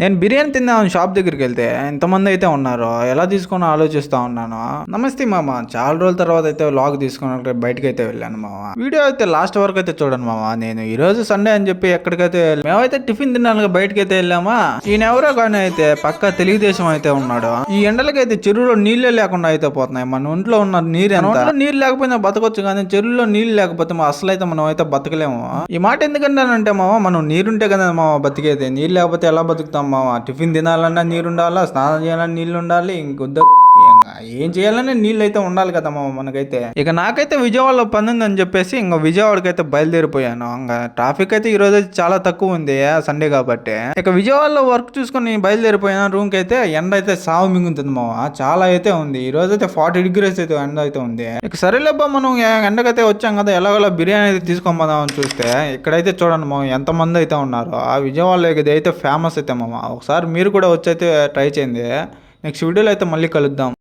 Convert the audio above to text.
నేను బిర్యానీ తిందామని షాప్ దగ్గరికి వెళ్తే ఎంతమంది అయితే ఉన్నారో ఎలా తీసుకొని ఆలోచిస్తా ఉన్నాను. నమస్తే మామ, చాలా రోజుల తర్వాత అయితే వ్లాగ్ తీసుకుని బయటకి అయితే వెళ్ళాను మామ. వీడియో అయితే లాస్ట్ వరకు అయితే చూడండి మామ. నేను ఈ రోజు సండే అని చెప్పి ఎక్కడికైతే మేమైతే టిఫిన్ తినడానికి బయటకి అయితే వెళ్ళామా. ఈయన ఎవరో కానీ అయితే పక్క తెలుగుదేశం అయితే ఉన్నాడు. ఈ ఎండలకైతే చెరువులో నీళ్ళే లేకుండా అయితే పోతున్నాయి. మన ఒంట్లో ఉన్న నీరు ఎంత నీరు లేకపోయినా బతకొచ్చు, కానీ చెరువులో నీళ్ళు లేకపోతే అసలు అయితే మనం అయితే బతకలేము. ఈ మాట ఎందుకంటానంటే మామ, మనం నీరుంటే కదా మామ బతికేది. నీళ్ళు లేకపోతే ఎలా బతుకుతాం మామ? టిఫిన్ తినాలన్నా నీరు ఉండాలా, స్నానం చేయాలన్నా నీళ్ళు ఉండాలి, ఇంకొద్దు ఏం చేయాలన్నా నీళ్ళు అయితే ఉండాలి కదా మామ మనకైతే. ఇక నాకైతే విజయవాడలో పని ఉందని చెప్పేసి ఇంకా విజయవాడకి అయితే బయలుదేరిపోయాను. ఇంకా ట్రాఫిక్ అయితే ఈ రోజు అయితే చాలా తక్కువ ఉంది, సండే కాబట్టి. ఇక విజయవాడలో వర్క్ చూసుకొని బయలుదేరిపోయాను. రూమ్ కి అయితే ఎండ అయితే సాగు మింగుతుంది మామ, చాలా అయితే ఉంది. ఈ రోజు అయితే 40 degrees అయితే ఎండ అయితే ఉంది. ఇక సరేలేబ్బా, మనం ఎండకైతే వచ్చాం కదా, ఎలాగోలా బిర్యానీ అయితే తీసుకొని పోదామని చూస్తే ఇక్కడైతే చూడండి మామ ఎంతమంది అయితే ఉన్నారు. ఆ విజయవాడలో ఇది అయితే ఫేమస్ అయితే మామ. ఒకసారి మీరు కూడా వచ్చి అయితే ట్రై చేయండి. నెక్స్ట్ వీడియోలో అయితే మళ్ళీ కలుద్దాం.